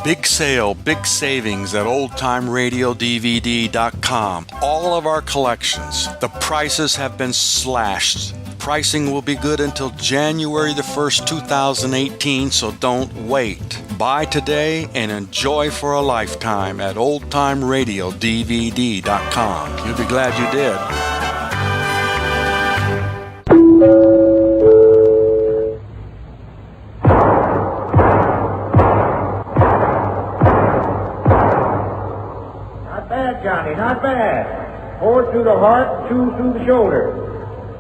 Big sale, big savings at oldtimeradiodvd.com. All of our collections. The prices have been slashed. Pricing will be good until January the 1st, 2018, so don't wait. Buy today and enjoy for a lifetime at oldtimeradiodvd.com. You'll be glad you did. Not bad, Johnny, not bad. 4 through the heart, 2 through the shoulder.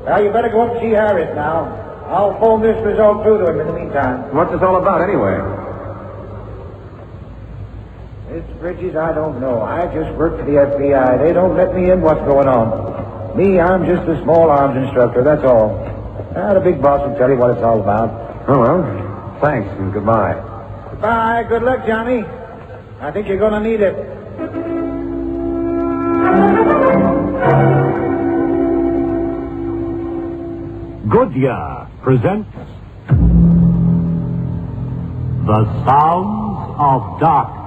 Well, you better go up and see Harris now. I'll phone this result through to him in the meantime. What's this all about, anyway? Mr. Bridges, I don't know. I just work for the FBI. They don't let me in what's going on. Me, I'm just a small arms instructor, that's all. The big boss will tell you what it's all about. Oh, well, thanks and goodbye. Goodbye. Good luck, Johnny. I think you're going to need it. Goodyear presents The Sounds of Darkness.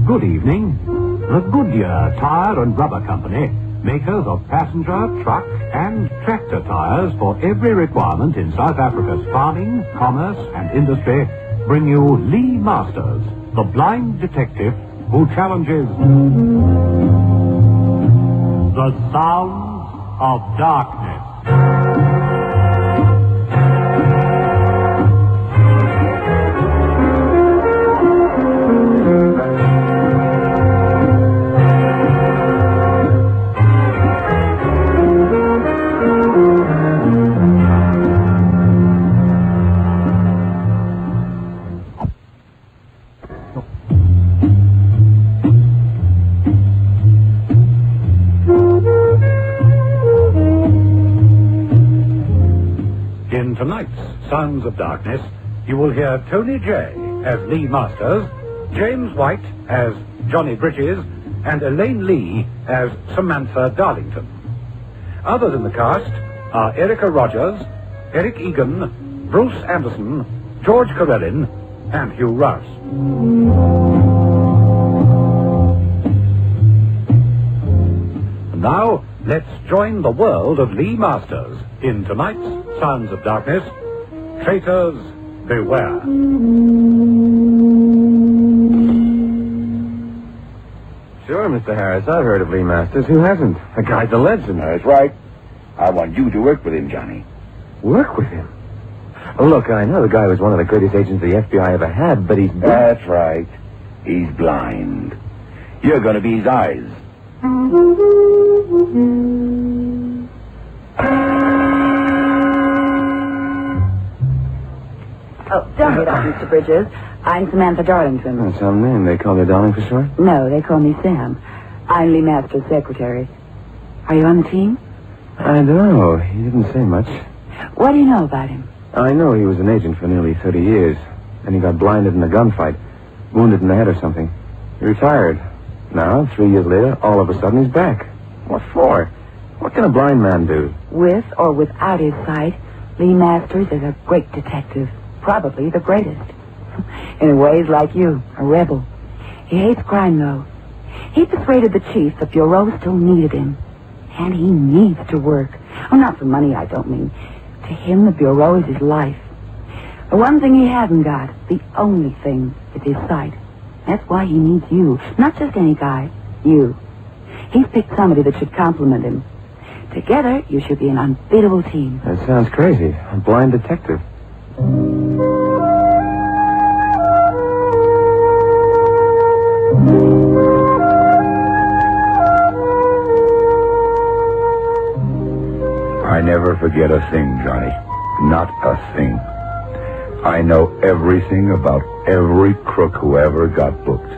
Good evening. The Goodyear Tire and Rubber Company, makers of passenger, truck, and tractor tires for every requirement in South Africa's farming, commerce, and industry, bring you Lee Masters, the blind detective who challenges the sounds of darkness. In tonight's Sounds of Darkness, you will hear Tony J. as Lee Masters, James White as Johnny Bridges, and Elaine Lee as Samantha Darlington. Others in the cast are Erica Rogers, Eric Egan, Bruce Anderson, George Carellin, and Hugh Rouse. And now, let's join the world of Lee Masters in tonight's Sounds of Darkness. Traitors, beware. Sure, Mr. Harris, I've heard of Lee Masters. Who hasn't? The guy's a legend. That's right. I want you to work with him, Johnny. Work with him? Oh, look, I know the guy was one of the greatest agents the FBI ever had, but he's... That's right. He's blind. You're going to be his eyes. Oh, don't get up, Mr. Bridges. I'm Samantha Darlington. That's some name. They call you Darling for short? No, they call me Sam. I'm Lee Masters' secretary. Are you on the team? I don't know. He didn't say much. What do you know about him? I know he was an agent for nearly 30 years. Then he got blinded in a gunfight. Wounded in the head or something. He retired. Now, 3 years later, all of a sudden he's back. What for? What can a blind man do? With or without his sight, Lee Masters is a great detective. Probably the greatest. In a way, he's like you, a rebel. He hates crime, though. He persuaded the chief the Bureau still needed him. And he needs to work. Oh, not for money, I don't mean. To him, the Bureau is his life. The one thing he hasn't got, the only thing, is his sight. That's why he needs you. Not just any guy. You. He's picked somebody that should complement him. Together, you should be an unbeatable team. That sounds crazy. A blind detective. I never forget a thing, Johnny. Not a thing. I know everything about every crook who ever got booked.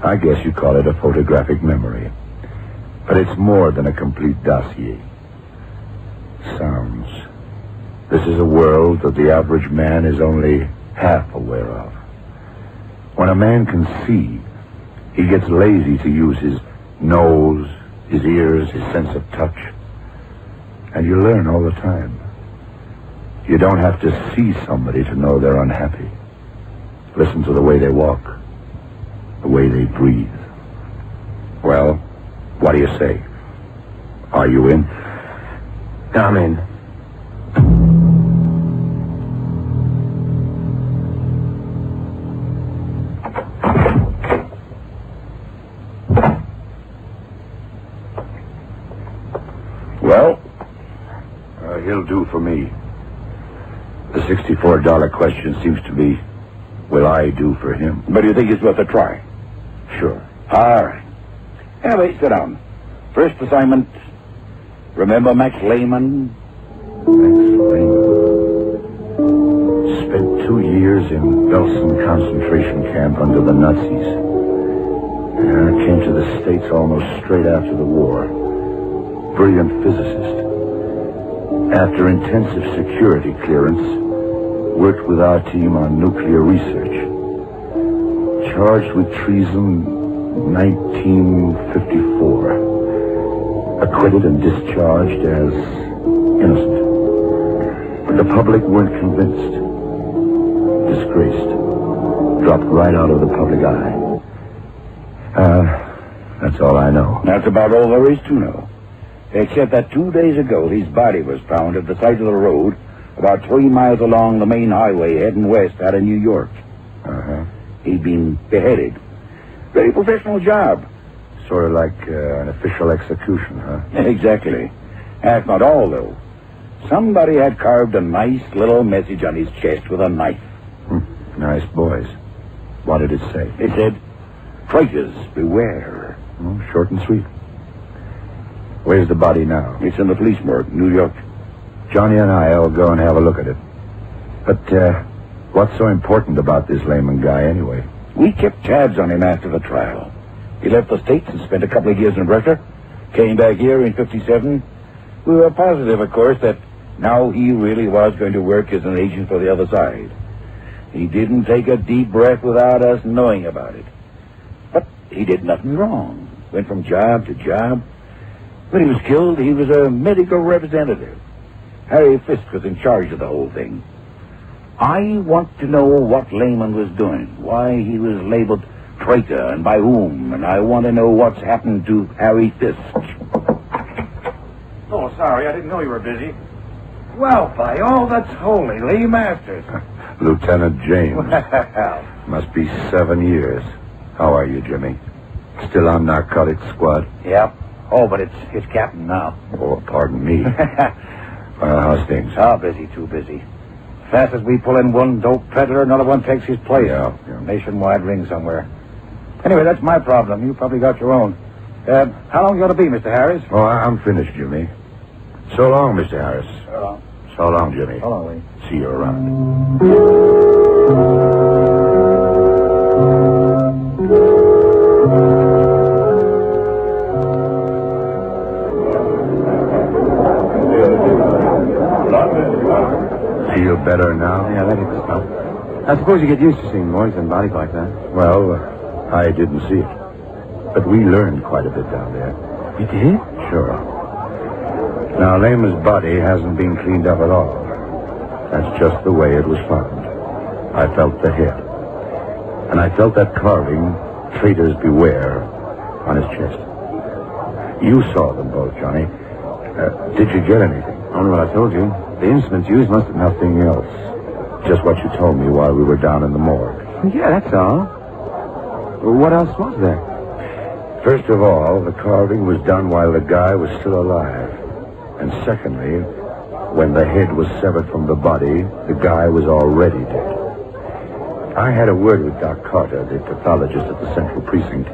I guess you call it a photographic memory. But it's more than a complete dossier. Sounds. This is a world that the average man is only half aware of. When a man can see, he gets lazy to use his nose, his ears, his sense of touch. And you learn all the time. You don't have to see somebody to know they're unhappy. Listen to the way they walk, the way they breathe. Well, what do you say? Are you in? I'm in. Well, he'll do for me. The $64 question seems to be, will I do for him? But you think it's worth a try? Sure. All right. Anyway, sit down. First assignment. Remember Max Lehman? Max Lehman. Spent 2 years in Belsen concentration camp under the Nazis. And came to the States almost straight after the war. Brilliant physicist. After intensive security clearance, worked with our team on nuclear research. Charged with treason 1954. Acquitted and discharged as innocent. But the public weren't convinced. Disgraced. Dropped right out of the public eye. That's all I know. That's about all there is to know. Except that 2 days ago, his body was found at the side of the road about 3 miles along the main highway heading west out of New York. Uh-huh. He'd been beheaded. Very professional job. Sort of like an official execution, huh? Exactly. That's not all, though. Somebody had carved a nice little message on his chest with a knife. Nice boys. What did it say? It said, "Traitors, beware." Oh, short and sweet. Where's the body now? It's in the police morgue, New York. Johnny and I'll go and have a look at it. But, what's so important about this Lehman guy, anyway? We kept tabs on him after the trial. He left the States and spent a couple of years in Russia. Came back here in 57. We were positive, of course, that now he really was going to work as an agent for the other side. He didn't take a deep breath without us knowing about it. But he did nothing wrong. Went from job to job. When he was killed, he was a medical representative. Harry Fisk was in charge of the whole thing. I want to know what Lehman was doing, why he was labeled traitor, and by whom, and I want to know what's happened to Harry Fisk. Oh, sorry, I didn't know you were busy. Well, by all that's holy, Lee Masters. Lieutenant James. Must be 7 years. How are you, Jimmy? Still on narcotics squad? Yep. Oh, but it's Captain now. Oh, pardon me. How's things? Oh, busy, too busy. Fast as we pull in one dope peddler, another one takes his place. Yeah. Nationwide ring somewhere. Anyway, that's my problem. You probably got your own. How long you going to be, Mr. Harris? Oh, I'm finished, Jimmy. So long, Mr. Harris. So long. So long, Jimmy. So long, Lee. See you around. Feel better now? Yeah, that is so. I suppose you get used to seeing boys in bodies like that. Well, I didn't see it. But we learned quite a bit down there. You did? Sure. Now, Lehman's body hasn't been cleaned up at all. That's just the way it was found. I felt the head. And I felt that carving, "Traitors Beware," on his chest. You saw them both, Johnny. Did you get anything? Only what I told you. The instruments used must have... Nothing else. Just what you told me while we were down in the morgue. Yeah, that's all. What else was there? First of all, the carving was done while the guy was still alive. And secondly, when the head was severed from the body, the guy was already dead. I had a word with Doc Carter, the pathologist at the Central Precinct,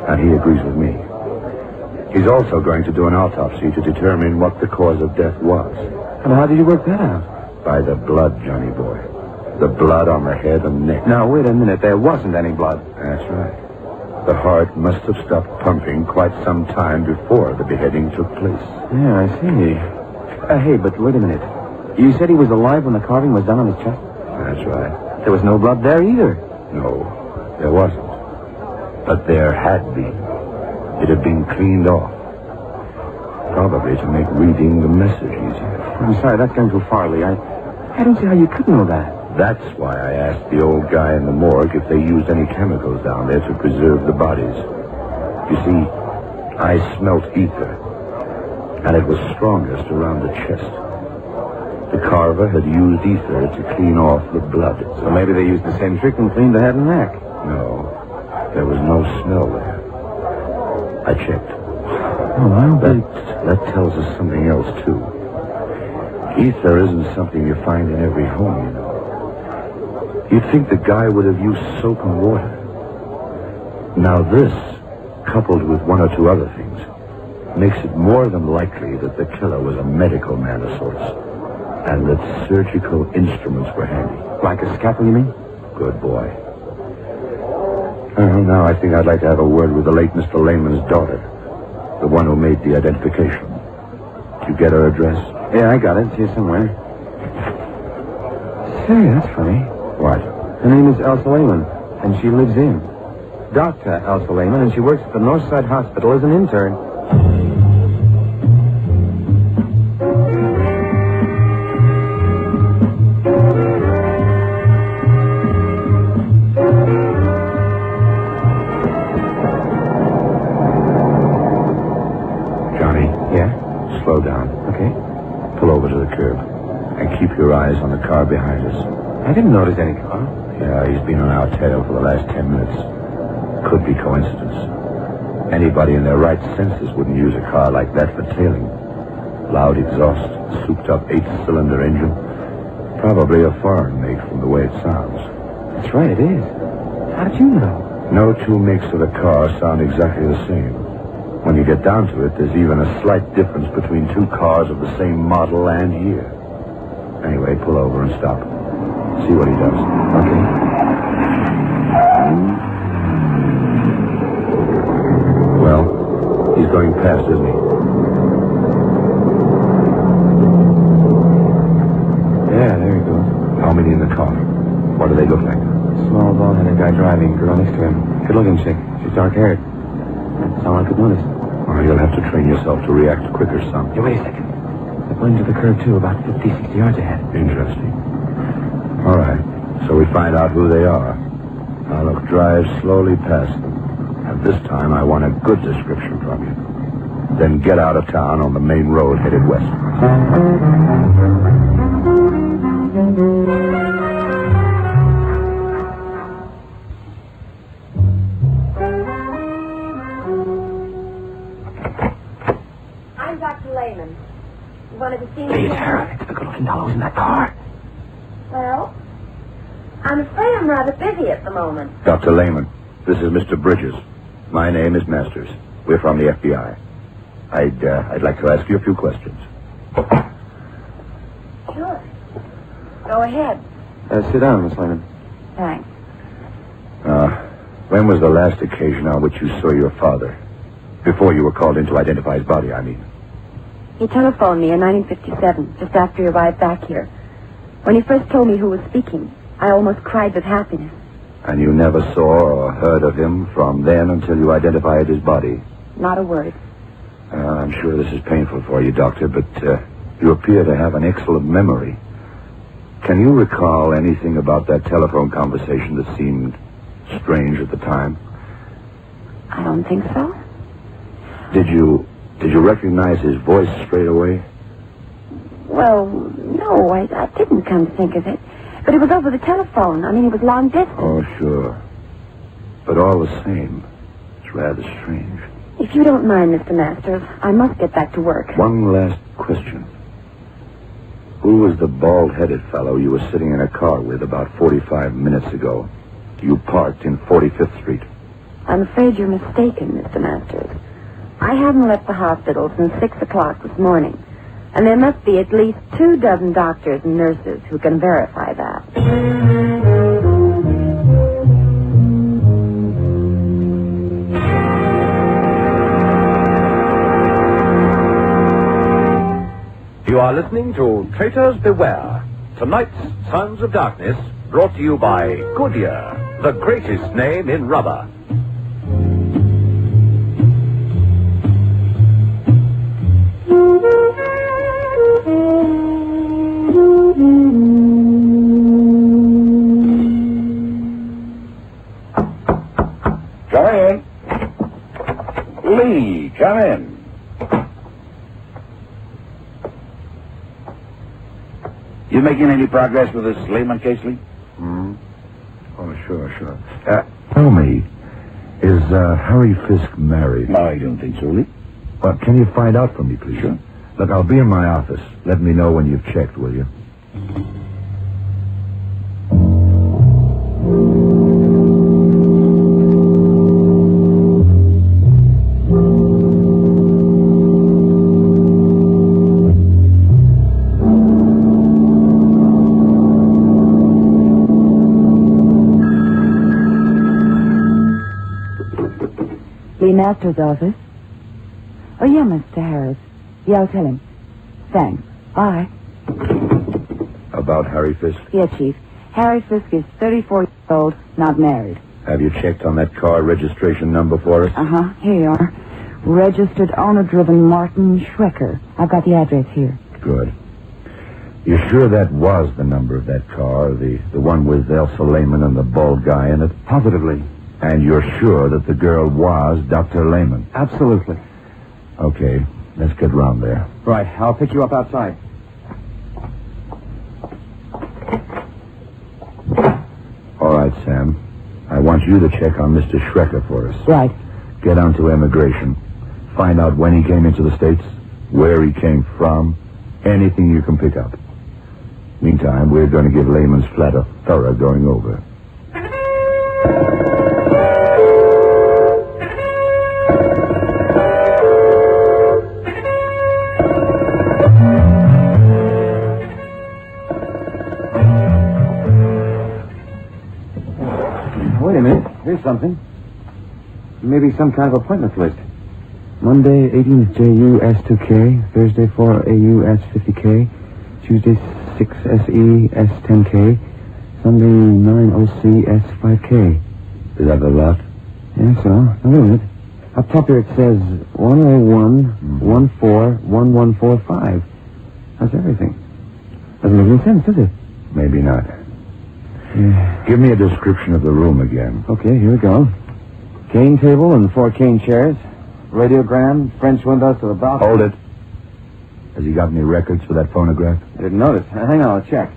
and he agrees with me. He's also going to do an autopsy to determine what the cause of death was. And how did you work that out? By the blood, Johnny boy. The blood on the head and neck. Now, wait a minute. There wasn't any blood. That's right. The heart must have stopped pumping quite some time before the beheading took place. Yeah, I see. Hey, but wait a minute. You said he was alive when the carving was done on his chest? That's right. There was no blood there either. No, there wasn't. But there had been. It had been cleaned off. Probably to make reading the message easier. I'm sorry, that's going too far, Lee. I don't see how you could know that. That's why I asked the old guy in the morgue if they used any chemicals down there to preserve the bodies. You see, I smelt ether, and it was strongest around the chest. The carver had used ether to clean off the blood. So maybe they used the same trick and cleaned the head and neck. No, there was no smell there. I checked. Oh, well, That tells us something else, too. Ether isn't something you find in every home, you know. You'd think the guy would have used soap and water. Now this, coupled with one or two other things, makes it more than likely that the killer was a medical man of sorts, and that surgical instruments were handy. Like a scalpel, you mean? Good boy. Well, now I think I'd like to have a word with the late Mr. Lehman's daughter, the one who made the identification. Did you get her address? Yeah, I got it. It's here somewhere. Say, that's funny. What? Her name is Elsa Lehman, and she lives in. Dr. Elsa Lehman, and she works at the Northside Hospital as an intern. Johnny? Yeah? Slow down. Okay. Pull over to the curb. And keep your eyes on the car behind us. I didn't notice any car. Yeah, he's been on our tail for the last 10 minutes. Could be coincidence. Anybody in their right senses wouldn't use a car like that for tailing. Loud exhaust, souped-up 8-cylinder engine. Probably a foreign make from the way it sounds. That's right, it is. How did you know? No two makes of a car sound exactly the same. When you get down to it, there's even a slight difference between two cars of the same model and year. Anyway, pull over and stop. See what he does. Okay. Well, he's going past, isn't he? Yeah, there he goes. How many in the car? What do they look like? Small, bald-headed guy driving, girl next to him. Good-looking chick. She's dark-haired. That's all I could notice. Well, you'll have to train yourself to react quicker, son. Hey, wait a second. They're pulling to the curb, too, about 50, 60 yards ahead. Interesting. All right. So we find out who they are. Now, look, drive slowly past them. And this time I want a good description from you. Then get out of town on the main road headed west. I'm Dr. Lehman. You wanted to see me? Hey, it's her. It's the good-looking doll who's in that car. Well, I'm afraid I'm rather busy at the moment. Dr. Lehman, this is Mr. Bridges. My name is Masters. We're from the FBI. I'd like to ask you a few questions. Sure. Go ahead. Sit down, Miss Lehman. Thanks. When was the last occasion on which you saw your father? Before you were called in to identify his body, I mean. He telephoned me in 1957, just after he arrived back here. When he first told me who was speaking, I almost cried with happiness. And you never saw or heard of him from then until you identified his body? Not a word. I'm sure this is painful for you, Doctor, but you appear to have an excellent memory. Can you recall anything about that telephone conversation that seemed strange at the time? I don't think so. Did you recognize his voice straight away? Well, no, I didn't come to think of it. But it was over the telephone. I mean, it was long distance. Oh, sure. But all the same, it's rather strange. If you don't mind, Mr. Masters, I must get back to work. One last question. Who was the bald-headed fellow you were sitting in a car with about 45 minutes ago? You parked in 45th Street. I'm afraid you're mistaken, Mr. Masters. I haven't left the hospital since 6 o'clock this morning. And there must be at least 24 doctors and nurses who can verify that. You are listening to Traitors Beware. Tonight's Sons of Darkness, brought to you by Goodyear, the greatest name in rubber. Come in. Lee, come in. You making any progress with this Lehman case, Lee? Oh, sure. Tell me, is Harry Fisk married? No, I don't think so, Lee. Well, can you find out for me, please? Sure. Look, I'll be in my office. Let me know when you've checked, will you? Lee Masters' office. Oh, yeah, Mr. Harris. Yeah, I'll tell him. Thanks. Bye. About Harry Fisk? Yeah, Chief. Harry Fisk is 34 years old, not married. Have you checked on that car registration number for us? Uh-huh. Here you are. Registered owner-driven Martin Schrecker. I've got the address here. Good. You're sure that was the number of that car, the one with Elsa Lehman and the bald guy in it? Positively. And you're sure that the girl was Dr. Lehman? Absolutely. Okay, let's get round there. Right, I'll pick you up outside. All right, Sam. I want you to check on Mr. Schrecker for us. Right. Get onto immigration. Find out when he came into the States, where he came from, anything you can pick up. Meantime, we're going to give Lehman's flat a thorough going over. Wait a minute. Here's something. Maybe some kind of appointment list. Monday, 18th JU S2K. Thursday, 4 AU S50K. Tuesday, 6 SE S10K. Sunday, 9 OC S5K. Is that the lot? Yeah, so. Now, wait a minute. Up top here it says 101 14 1145. That's everything. Doesn't make any sense, does it? Maybe not. Yeah. Give me a description of the room again. Okay, here we go. Cane table and 4 cane chairs. Radiogram, French windows to the balcony. Hold it. Has he got any records for that phonograph? I didn't notice. Hang on, I'll check.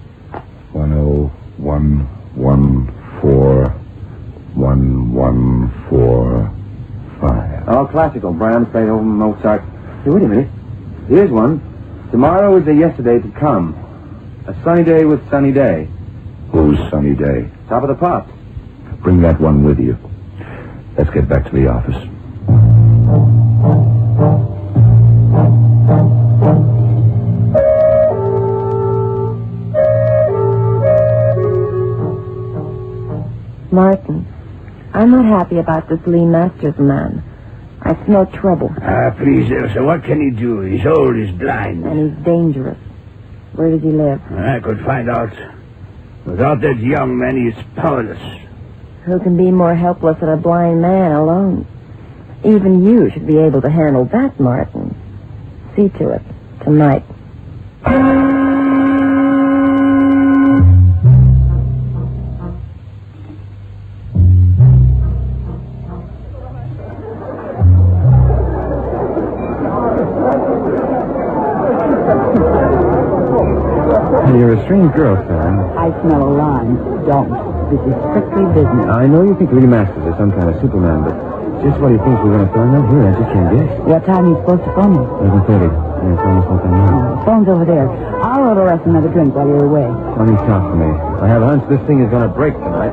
101 14 1145. All classical. Brahms, Beethoven, Mozart. Hey, wait a minute. Here's one. Tomorrow is the yesterday to come. A sunny day with sunny day. Whose sunny day? Top of the pops. Bring that one with you. Let's get back to the office. Martin, I'm not happy about this Lee Masters man. I smell trouble. Please, Elsa, what can he do? He's old, he's blind. And he's dangerous. Where does he live? I could find out. Without that young man, he's powerless. Who can be more helpless than a blind man alone? Even you should be able to handle that, Martin. See to it. Tonight. You're a strange girl, Sam. I smell a line. Don't. This is strictly business. I know you think Lee Masters is some kind of Superman, but just what he thinks we're going to find out here, I just can't guess. What time are you supposed to phone me? 11:30. Yeah, it's almost like I know. The phone's over there. I'll order us another drink while you're away. Funny talk to me. I have a hunch this thing is going to break tonight.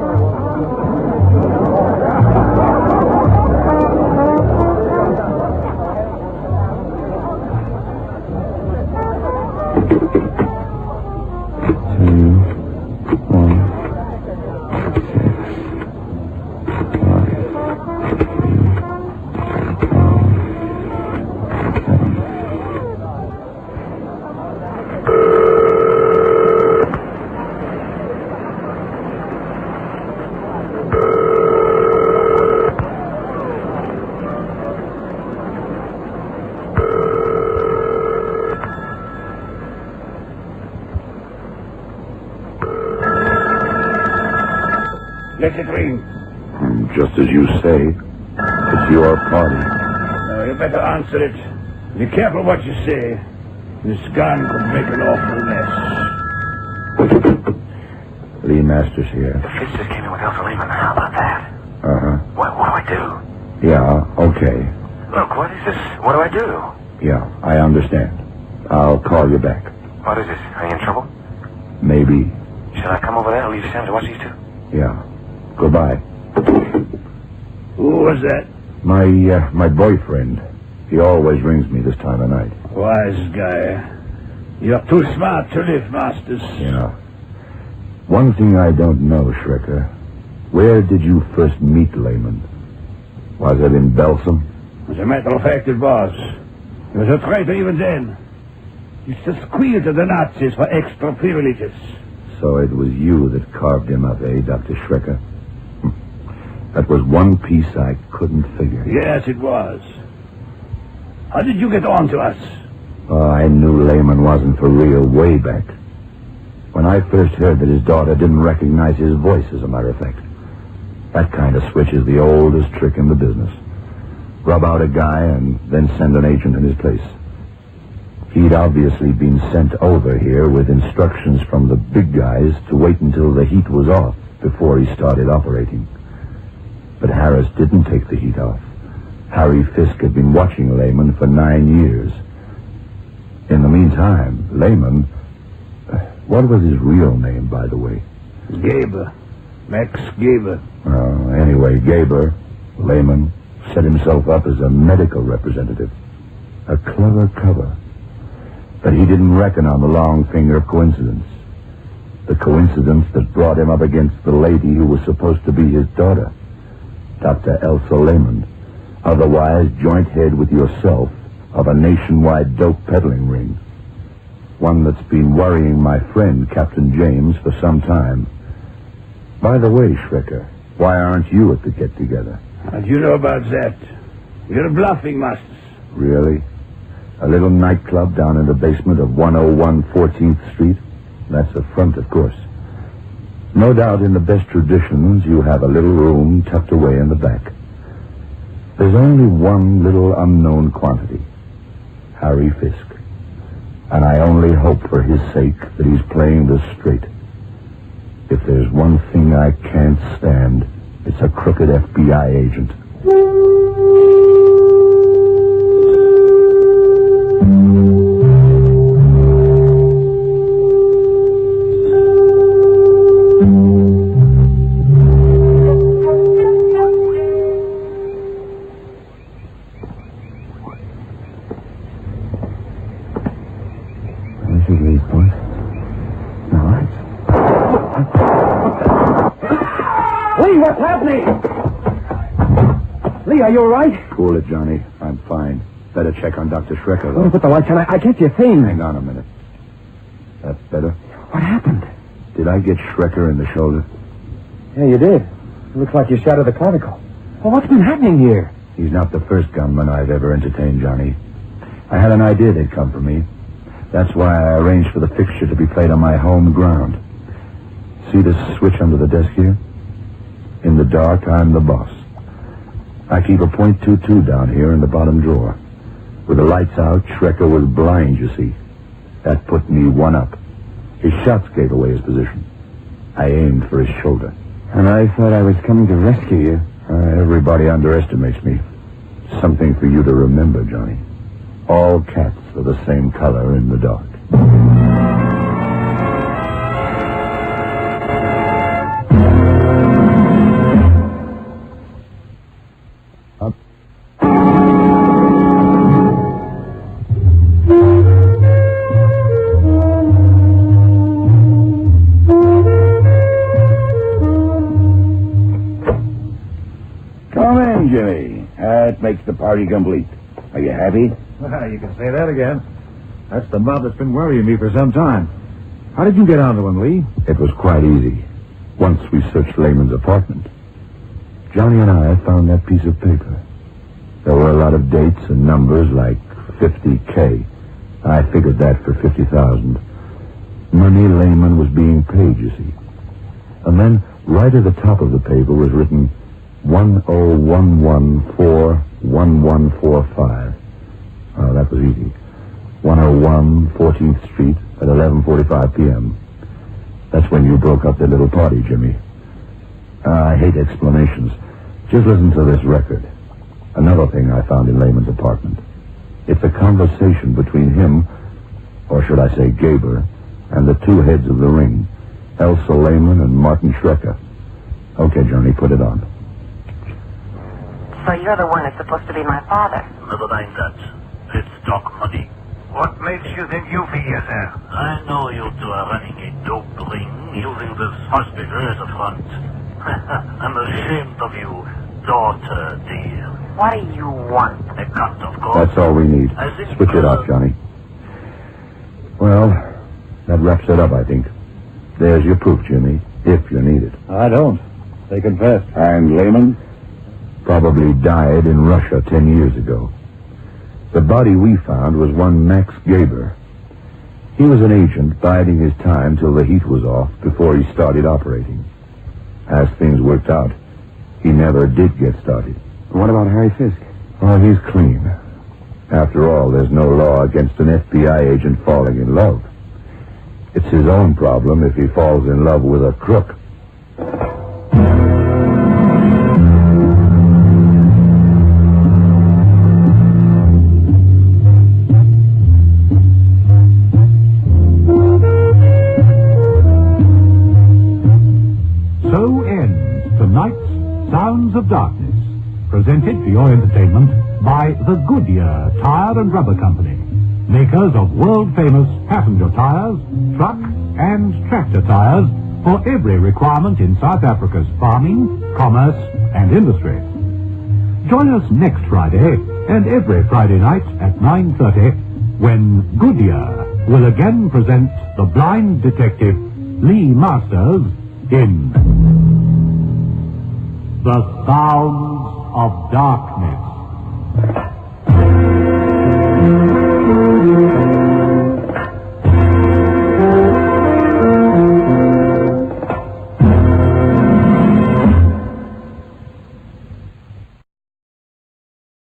Let it ring. Just as you say. It's your party. You better answer it. Be careful what you say. This gun could make an awful mess. Lee Masters here. The Fitz just came in with Elsa Lehman. How about that? Uh-huh. What do I do? Yeah, okay. Look, what is this? What do I do? Yeah, I understand. I'll call you back. What is this? Are you in trouble? Maybe. Should I come over there and leave Sam to watch these two? Yeah. Goodbye. Who was that? My boyfriend. He always rings me this time of night. Wise guy. You're too smart to live, Masters. Yeah. One thing I don't know, Schrecker. Where did you first meet Lehman? Was it in Belgium? As a matter of fact, it was. He was a traitor even then. He used to squeal to the Nazis for extra privileges. So it was you that carved him up, eh, Dr. Schrecker? That was one piece I couldn't figure. Yes, it was. How did you get on to us? Oh, I knew Lehman wasn't for real way back. When I first heard that his daughter didn't recognize his voice, as a matter of fact. That kind of switch is the oldest trick in the business. Rub out a guy and then send an agent in his place. He'd obviously been sent over here with instructions from the big guys to wait until the heat was off before he started operating. But Harris didn't take the heat off. Harry Fisk had been watching Lehman for 9 years. In the meantime, Lehman... what was his real name, by the way? Gaber. Max Gaber. Anyway, Gaber, Lehman, set himself up as a medical representative. A clever cover. But he didn't reckon on the long finger of coincidence. The coincidence that brought him up against the lady who was supposed to be his daughter, Dr. Elsa Lehman, otherwise joint head with yourself of a nationwide dope peddling ring. One that's been worrying my friend, Captain James, for some time. By the way, Schrecker, why aren't you at the get-together? How do you know about that? You're bluffing, Masters. Really? A little nightclub down in the basement of 101 14th Street? That's a front, of course. No doubt in the best traditions, you have a little room tucked away in the back. There's only one little unknown quantity. Harry Fisk. And I only hope for his sake that he's playing this straight. If there's one thing I can't stand, it's a crooked FBI agent. What's happening? Lee, are you all right? Cool it, Johnny. I'm fine. Better check on Dr. Schrecker, though. Put the lights on. I can't see a thing. Hang on a minute. That's better. What happened? Did I get Schrecker in the shoulder? Yeah, you did. It looks like you shattered the clavicle. Well, what's been happening here? He's not the first gunman I've ever entertained, Johnny. I had an idea they'd come for me. That's why I arranged for the fixture to be played on my home ground. See this switch under the desk here? In the dark, I'm the boss. I keep a .22 down here in the bottom drawer. With the lights out, Schrecker was blind, you see. That put me one up. His shots gave away his position. I aimed for his shoulder. And I thought I was coming to rescue you. Everybody underestimates me. Something for you to remember, Johnny. All cats are the same color in the dark. Jimmy. That makes the party complete. Are you happy? Well, you can say that again. That's the mob that's been worrying me for some time. How did you get onto him, Lee? It was quite easy. Once we searched Lehman's apartment. Johnny and I found that piece of paper. There were a lot of dates and numbers like 50K. I figured that for 50,000. Money Lehman was being paid, you see. And then Right at the top of the paper was written 1011411145. Oh, that was easy. 101 14th Street at 11:45 p.m. That's when you broke up the little party, Jimmy. I hate explanations. Just listen to this record. Another thing I found in Lehman's apartment. It's a conversation between him, or should I say Gaber, and the two heads of the ring, Elsa Lehman and Martin Schrecker. Okay, Johnny, put it on. So you're the one that's supposed to be my father. Never mind that. Let's talk money. What makes you think you figure, sir? I know you two are running a dope ring using this hospital as a front. I'm ashamed of you, daughter dear. What do you want? A cut, of course. That's all we need. Switch it up, Johnny. Well, that wraps it up, I think. There's your proof, Jimmy, if you need it. I don't. They confessed. And Lehman? Probably died in Russia 10 years ago. The body we found was one Max Gaber. He was an agent biding his time till the heat was off before he started operating. As things worked out, he never did get started. What about Harry Fisk? Oh, he's clean. After all, there's no law against an FBI agent falling in love. It's his own problem if he falls in love with a crook. So ends tonight's Sounds of Darkness, presented for your entertainment by the Goodyear Tire and Rubber Company, makers of world-famous passenger tires, truck and tractor tires for every requirement in South Africa's farming, commerce and industry. Join us next Friday and every Friday night at 9:30 when Goodyear will again present the blind detective Lee Masters in The Sounds of Darkness.